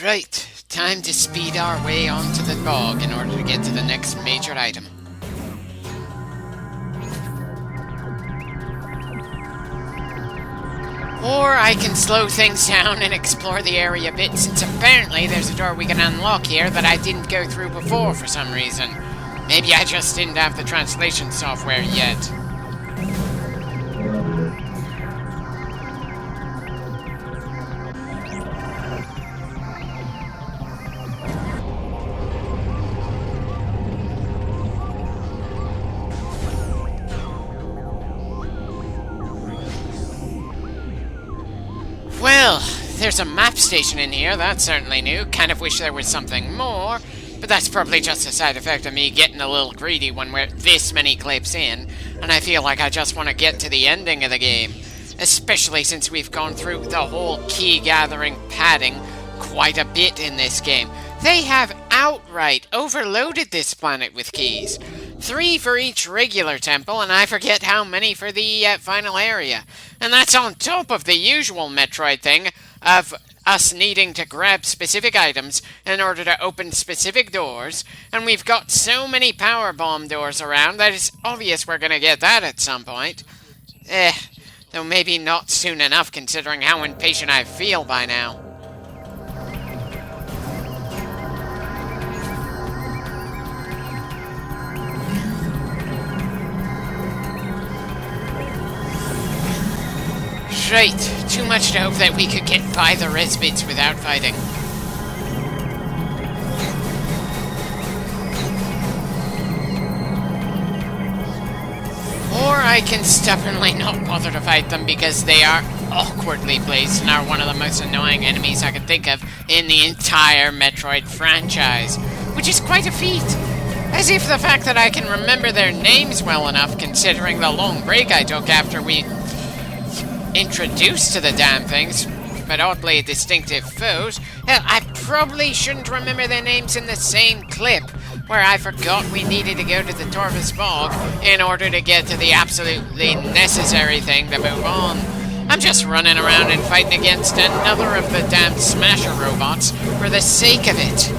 Right, time to speed our way onto the bog in order to get to the next major item. Or I can slow things down and explore the area a bit, since apparently there's a door we can unlock here that I didn't go through before for some reason. Maybe I just didn't have the translation software yet. Well, there's a map station in here, that's certainly new. Kind of wish there was something more, but that's probably just a side effect of me getting a little greedy when we're this many clips in, and I feel like I just want to get to the ending of the game. Especially since we've gone through the whole key gathering padding quite a bit in this game. They have outright overloaded this planet with keys. 3 for each regular temple, and I forget how many for the final area. And that's on top of the usual Metroid thing of us needing to grab specific items in order to open specific doors, and we've got so many power bomb doors around that it's obvious we're gonna get that at some point. Though maybe not soon enough considering how impatient I feel by now. Right, too much to hope that we could get by the res bits without fighting. Or I can stubbornly not bother to fight them because they are awkwardly placed and are one of the most annoying enemies I can think of in the entire Metroid franchise, which is quite a feat. As if the fact that I can remember their names well enough, considering the long break I took after we introduced to the damn things, but oddly distinctive foes. Hell, I probably shouldn't remember their names in the same clip, where I forgot we needed to go to the Torvus Bog in order to get to the absolutely necessary thing to move on. I'm just running around and fighting against another of the damn Smasher robots for the sake of it.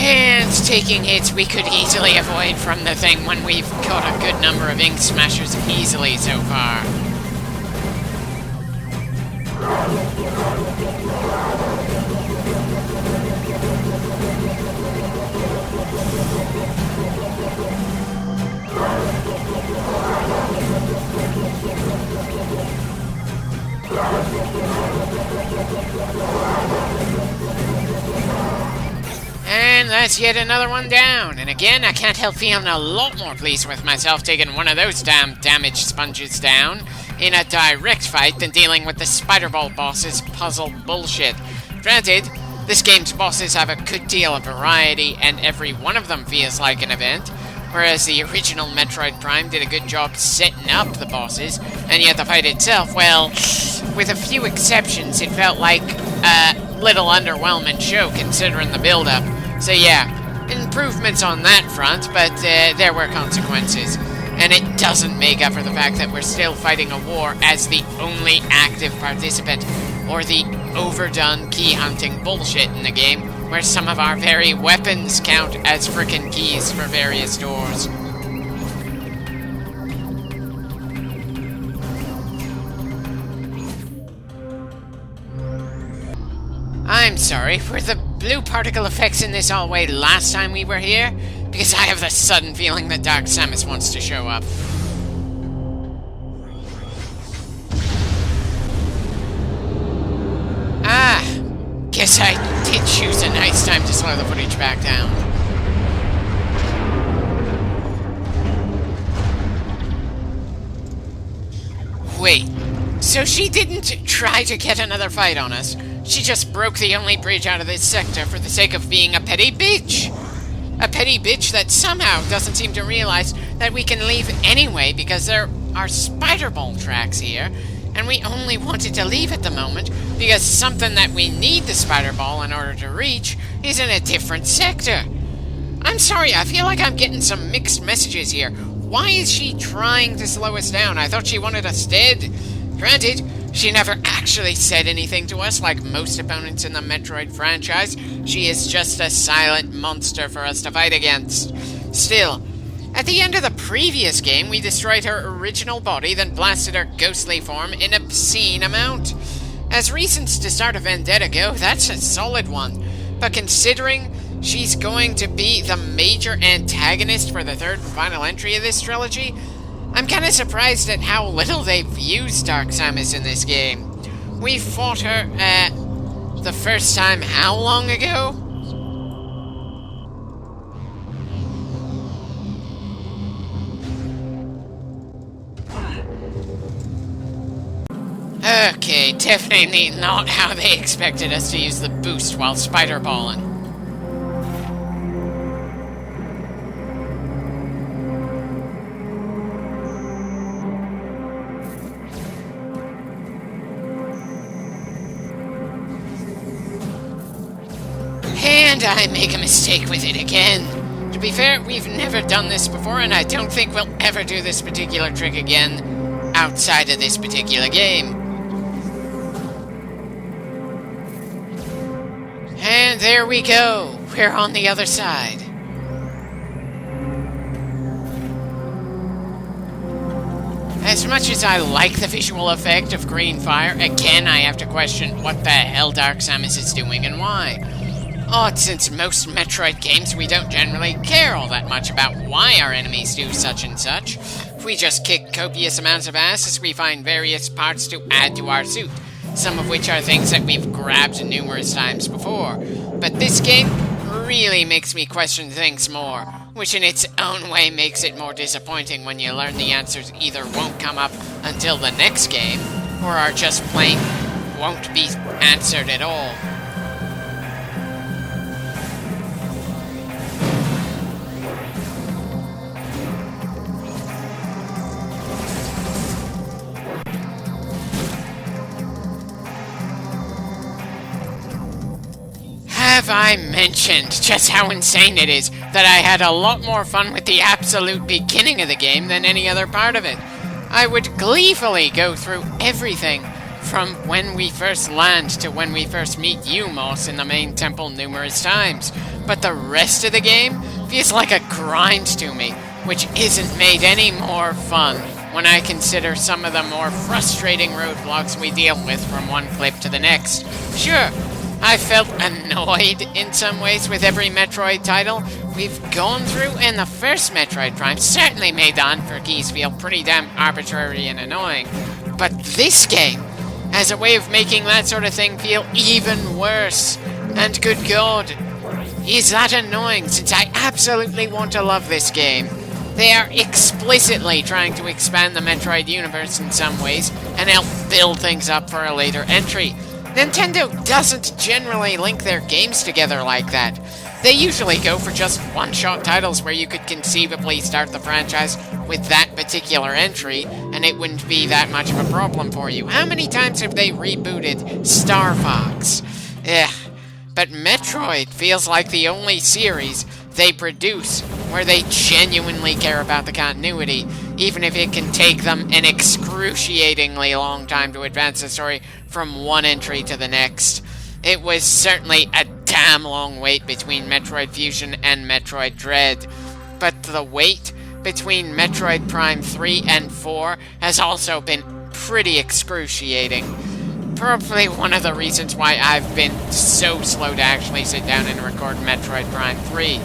And taking hits we could easily avoid from the thing when we've got a good number of Ink Smashers easily so far. And that's yet another one down. And again, I can't help feeling a lot more pleased with myself taking one of those damn damage sponges down in a direct fight than dealing with the Spider Ball boss's puzzle bullshit. Granted, this game's bosses have a good deal of variety, and every one of them feels like an event, whereas the original Metroid Prime did a good job setting up the bosses, and yet the fight itself, well, with a few exceptions, it felt like a little underwhelming show considering the build-up. So yeah, improvements on that front, but there were consequences. And it doesn't make up for the fact that we're still fighting a war as the only active participant, or the overdone key hunting bullshit in the game, where some of our very weapons count as frickin' keys for various doors. I'm sorry, were the blue particle effects in this hallway last time we were here? Because I have the sudden feeling that Dark Samus wants to show up. Ah, guess I did choose a nice time to slow the footage back down. Wait, so she didn't try to get another fight on us? She just broke the only bridge out of this sector for the sake of being a petty bitch. A petty bitch that somehow doesn't seem to realize that we can leave anyway because there are Spider Ball tracks here, and we only wanted to leave at the moment because something that we need the Spider Ball in order to reach is in a different sector. I'm sorry, I feel like I'm getting some mixed messages here. Why is she trying to slow us down? I thought she wanted us dead. Granted, she never actually said anything to us like most opponents in the Metroid franchise. She is just a silent monster for us to fight against. Still, at the end of the previous game, we destroyed her original body, then blasted her ghostly form in obscene amount. As reasons to start a vendetta go, that's a solid one. But considering she's going to be the major antagonist for the third and final entry of this trilogy, I'm kinda surprised at how little they've used Dark Samus in this game. We fought her, the first time how long ago? Okay, definitely not how they expected us to use the boost while spider-balling. And I make a mistake with it again. To be fair, we've never done this before, and I don't think we'll ever do this particular trick again outside of this particular game. And there we go. We're on the other side. As much as I like the visual effect of green fire, again I have to question what the hell Dark Samus is doing and why. Odd, since most Metroid games we don't generally care all that much about why our enemies do such and such. We just kick copious amounts of ass as we find various parts to add to our suit, some of which are things that we've grabbed numerous times before. But this game really makes me question things more, which in its own way makes it more disappointing when you learn the answers either won't come up until the next game, or are just plain won't be answered at all. Have I mentioned just how insane it is that I had a lot more fun with the absolute beginning of the game than any other part of it? I would gleefully go through everything from when we first land to when we first meet you, Moss, in the main temple numerous times. But the rest of the game feels like a grind to me, which isn't made any more fun when I consider some of the more frustrating roadblocks we deal with from one clip to the next. Sure, I felt annoyed in some ways with every Metroid title we've gone through, and the first Metroid Prime certainly made the hunt for keys feel pretty damn arbitrary and annoying. But this game has a way of making that sort of thing feel even worse. And good God, is that annoying, since I absolutely want to love this game. They are explicitly trying to expand the Metroid universe in some ways, and help build things up for a later entry. Nintendo doesn't generally link their games together like that. They usually go for just one-shot titles where you could conceivably start the franchise with that particular entry, and it wouldn't be that much of a problem for you. How many times have they rebooted Star Fox? Ugh. But Metroid feels like the only series they produce where they genuinely care about the continuity, even if it can take them an excruciatingly long time to advance the story from one entry to the next. It was certainly a damn long wait between Metroid Fusion and Metroid Dread, but the wait between Metroid Prime 3 and 4 has also been pretty excruciating. Probably one of the reasons why I've been so slow to actually sit down and record Metroid Prime 3.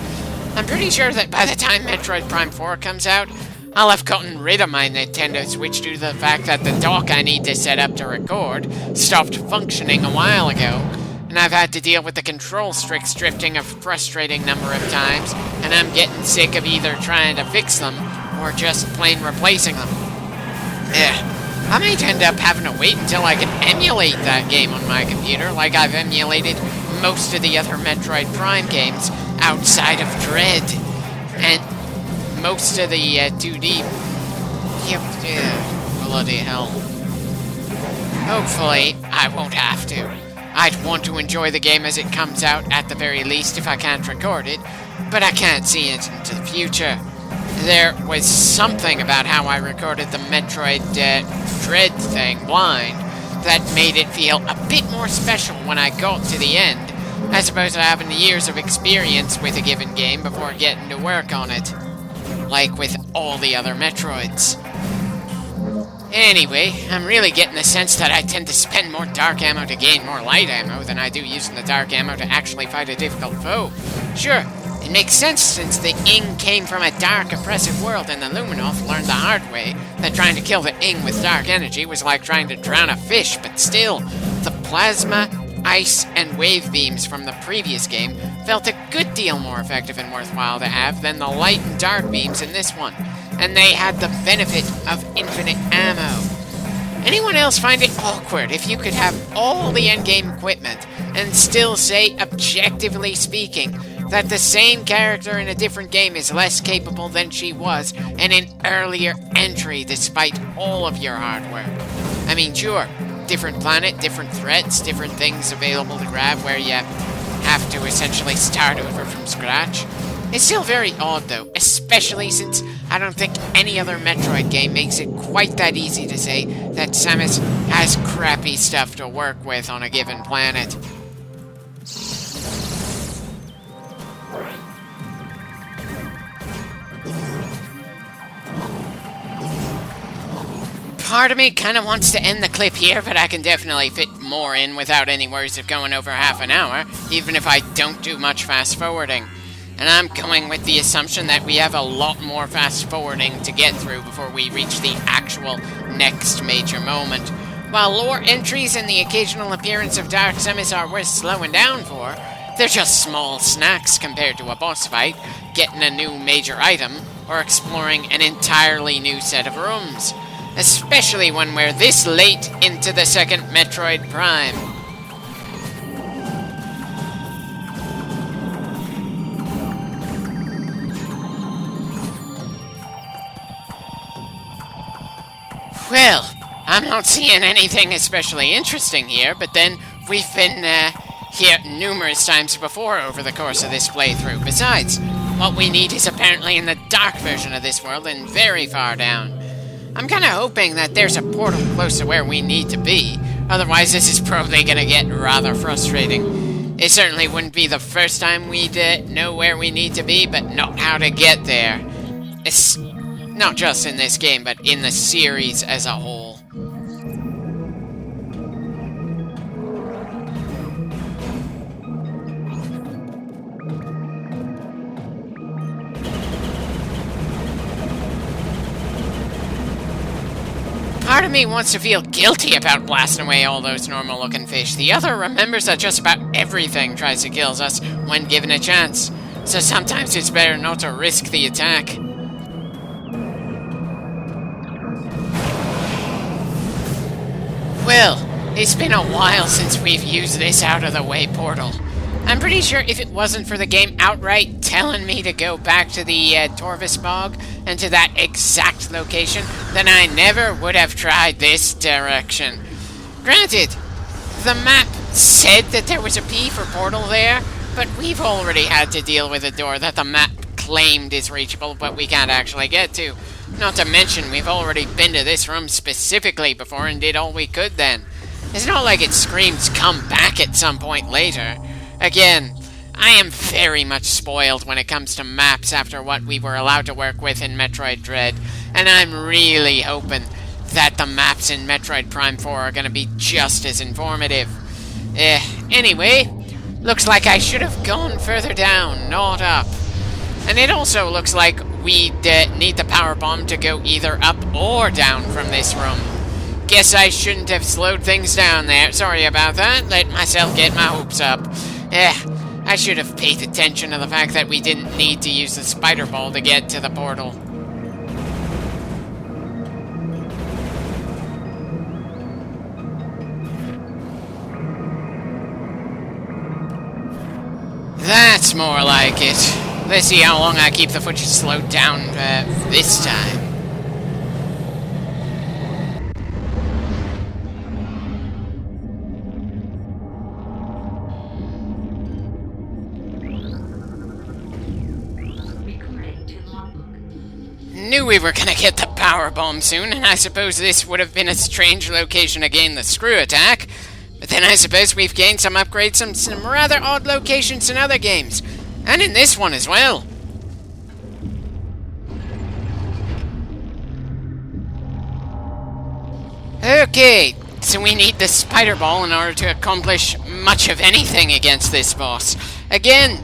I'm pretty sure that by the time Metroid Prime 4 comes out, I'll have gotten rid of my Nintendo Switch due to the fact that the dock I need to set up to record stopped functioning a while ago, and I've had to deal with the control sticks drifting a frustrating number of times, and I'm getting sick of either trying to fix them or just plain replacing them. I might end up having to wait until I can emulate that game on my computer like I've emulated most of the other Metroid Prime games outside of Dread, and most of the 2D. Yep, bloody hell. Hopefully, I won't have to. I'd want to enjoy the game as it comes out at the very least if I can't record it, but I can't see it into the future. There was something about how I recorded the Metroid Dread thing blind that made it feel a bit more special when I got to the end, as opposed to having years of experience with a given game before getting to work on it, like with all the other Metroids. Anyway, I'm really getting the sense that I tend to spend more dark ammo to gain more light ammo than I do using the dark ammo to actually fight a difficult foe. Sure, it makes sense since the Ing came from a dark, oppressive world and the Luminoth learned the hard way that trying to kill the Ing with dark energy was like trying to drown a fish, but still, the plasma, ice, and wave beams from the previous game felt a good deal more effective and worthwhile to have than the light and dark beams in this one, and they had the benefit of infinite ammo. Anyone else find it awkward if you could have all the endgame equipment and still say, objectively speaking, that the same character in a different game is less capable than she was in an earlier entry despite all of your hardware? I mean, sure, different planet, different threats, different things available to grab where you have to essentially start over from scratch. It's still very odd though, especially since I don't think any other Metroid game makes it quite that easy to say that Samus has crappy stuff to work with on a given planet. Part of me kind of wants to end the clip here, but I can definitely fit more in without any worries of going over half an hour, even if I don't do much fast-forwarding. And I'm going with the assumption that we have a lot more fast-forwarding to get through before we reach the actual next major moment. While lore entries and the occasional appearance of Dark Samus are worth slowing down for, they're just small snacks compared to a boss fight, getting a new major item, or exploring an entirely new set of rooms. Especially when we're this late into the second Metroid Prime. Well, I'm not seeing anything especially interesting here, but then we've been here numerous times before over the course of this playthrough. Besides, what we need is apparently in the dark version of this world and very far down. I'm kind of hoping that there's a portal close to where we need to be, otherwise this is probably going to get rather frustrating. It certainly wouldn't be the first time we'd know where we need to be, but not how to get there. It's not just in this game, but in the series as a whole. Part of me wants to feel guilty about blasting away all those normal-looking fish. The other remembers that just about everything tries to kill us when given a chance. So sometimes it's better not to risk the attack. Well, it's been a while since we've used this out-of-the-way portal. I'm pretty sure if it wasn't for the game outright telling me to go back to the Torvis Bog and to that exact location, then I never would have tried this direction. Granted, the map said that there was a P for portal there, but we've already had to deal with a door that the map claimed is reachable, but we can't actually get to. Not to mention, we've already been to this room specifically before and did all we could then. It's not like it screams come back at some point later. Again, I am very much spoiled when it comes to maps after what we were allowed to work with in Metroid Dread, and I'm really hoping that the maps in Metroid Prime 4 are going to be just as informative. Anyway, looks like I should have gone further down, not up. And it also looks like we need the power bomb to go either up or down from this room. Guess I shouldn't have slowed things down there. Sorry about that. Let myself get my hopes up. I should have paid attention to the fact that we didn't need to use the spider ball to get to the portal. That's more like it. Let's see how long I keep the footage slowed down this time. we were gonna get the power bomb soon, and I suppose this would have been a strange location to gain the screw attack. But then I suppose we've gained some upgrades from some rather odd locations in other games. And in this one as well. Okay, so we need the spider ball in order to accomplish much of anything against this boss. Again,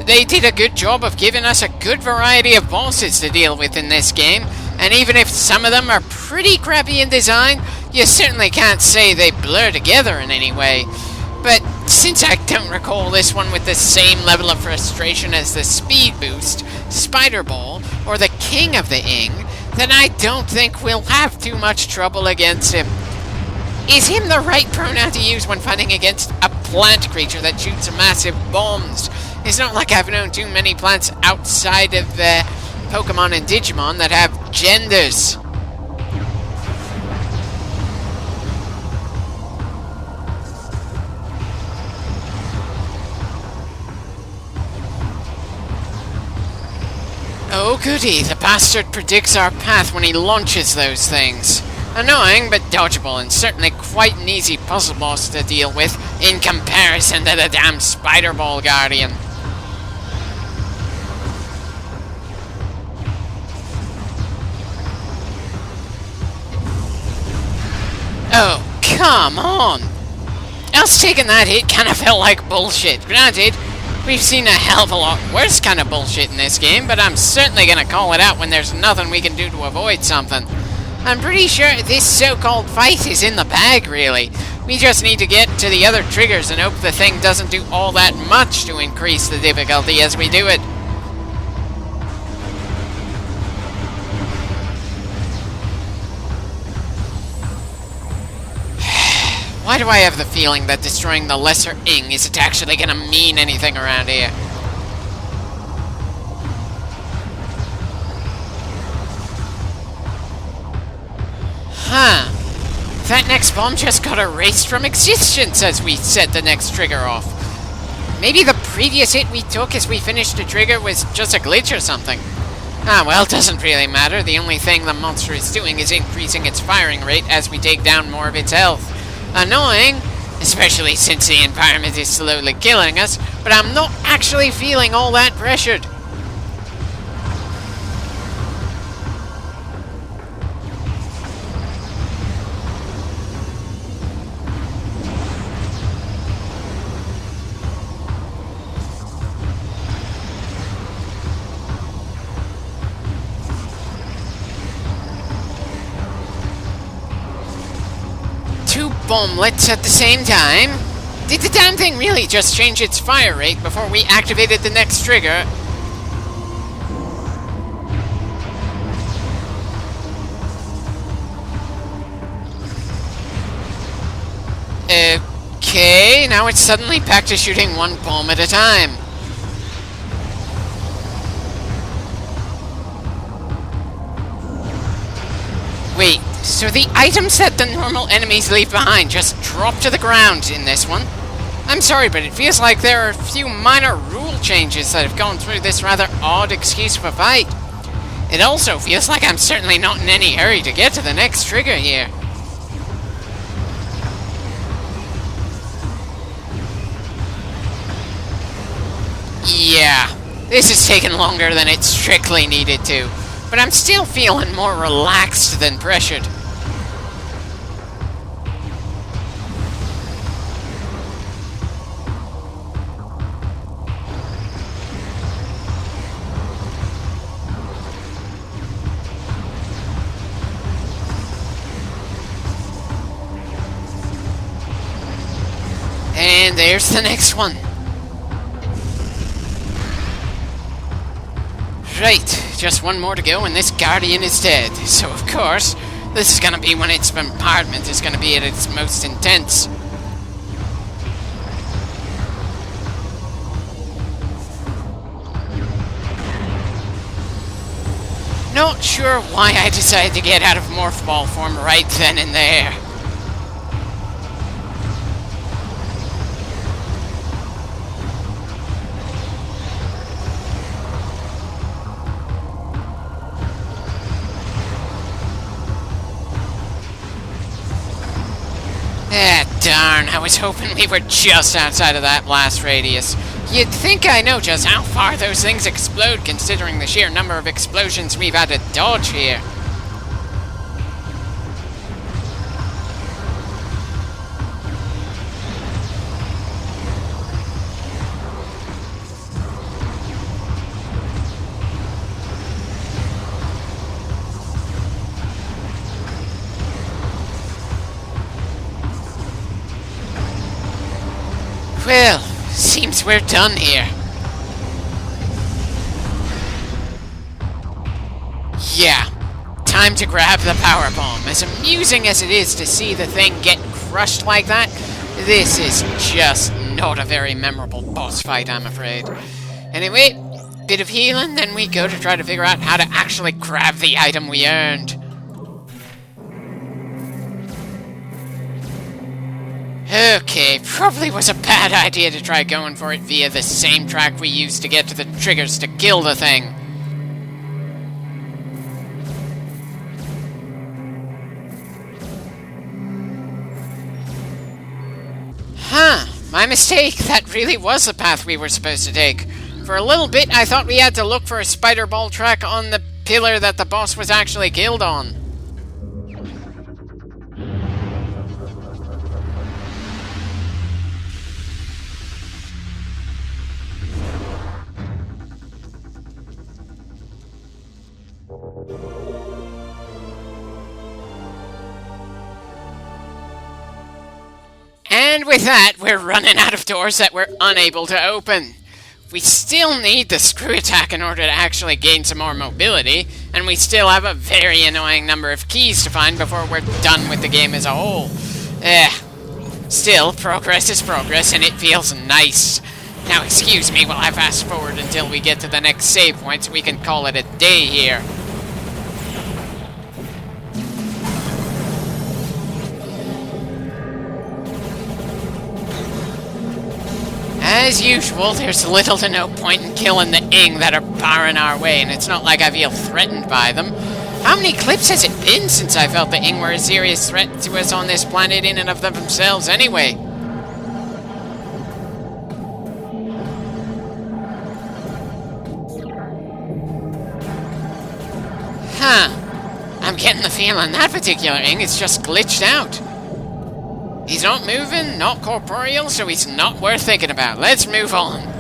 they did a good job of giving us a good variety of bosses to deal with in this game, and even if some of them are pretty crappy in design, you certainly can't say they blur together in any way. But since I don't recall this one with the same level of frustration as the Speed Boost, Spider Ball, or the King of the Ing, then I don't think we'll have too much trouble against him. Is him the right pronoun to use when fighting against a plant creature that shoots massive bombs? It's not like I've known too many plants outside of Pokemon and Digimon that have genders. Oh goody, the bastard predicts our path when he launches those things. Annoying, but dodgeable, and certainly quite an easy puzzle boss to deal with in comparison to the damn Spider Ball Guardian. Oh, come on! Us taking that hit kinda felt like bullshit. Granted, we've seen a hell of a lot worse kind of bullshit in this game, but I'm certainly gonna call it out when there's nothing we can do to avoid something. I'm pretty sure this so-called fight is in the bag, really. We just need to get to the other triggers and hope the thing doesn't do all that much to increase the difficulty as we do it. Why do I have the feeling that destroying the Lesser Ing isn't actually gonna mean anything around here? Huh. That next bomb just got erased from existence as we set the next trigger off. Maybe the previous hit we took as we finished the trigger was just a glitch or something. Ah, well, doesn't really matter. The only thing the monster is doing is increasing its firing rate as we take down more of its health. Annoying, especially since the environment is slowly killing us, but I'm not actually feeling all that pressured. Two bomblets at the same time? Did the damn thing really just change its fire rate before we activated the next trigger? Okay, now it's suddenly back to shooting one bomb at a time. Wait, so the items that the normal enemies leave behind just drop to the ground in this one? I'm sorry, but it feels like there are a few minor rule changes that have gone through this rather odd excuse for fight. It also feels like I'm certainly not in any hurry to get to the next trigger here. Yeah, this is taking longer than it strictly needed to. But I'm still feeling more relaxed than pressured. And there's the next one. Right, just one more to go and this Guardian is dead. So of course, this is gonna be when its bombardment is gonna be at its most intense. Not sure why I decided to get out of Morph Ball form right then and there. Darn, I was hoping we were just outside of that blast radius. You'd think I know just how far those things explode, considering the sheer number of explosions we've had to dodge here. Well, seems we're done here. Yeah, time to grab the power bomb. As amusing as it is to see the thing get crushed like that, this is just not a very memorable boss fight, I'm afraid. Anyway, bit of healing, then we go to try to figure out how to actually grab the item we earned. Okay, probably was a bad idea to try going for it via the same track we used to get to the triggers to kill the thing. Huh, my mistake. That really was the path we were supposed to take. For a little bit, I thought we had to look for a spider ball track on the pillar that the boss was actually killed on. And with that, we're running out of doors that we're unable to open. We still need the screw attack in order to actually gain some more mobility, and we still have a very annoying number of keys to find before we're done with the game as a whole. Still, progress is progress, and it feels nice. Now excuse me while I fast forward until we get to the next save point so we can call it a day here. As usual, there's little to no point in killing the Ing that are barring our way, and it's not like I feel threatened by them. How many clips has it been since I felt the Ing were a serious threat to us on this planet in and of themselves anyway? Huh. I'm getting the feeling that particular Ing is just glitched out. He's not moving, not corporeal, so he's not worth thinking about. Let's move on.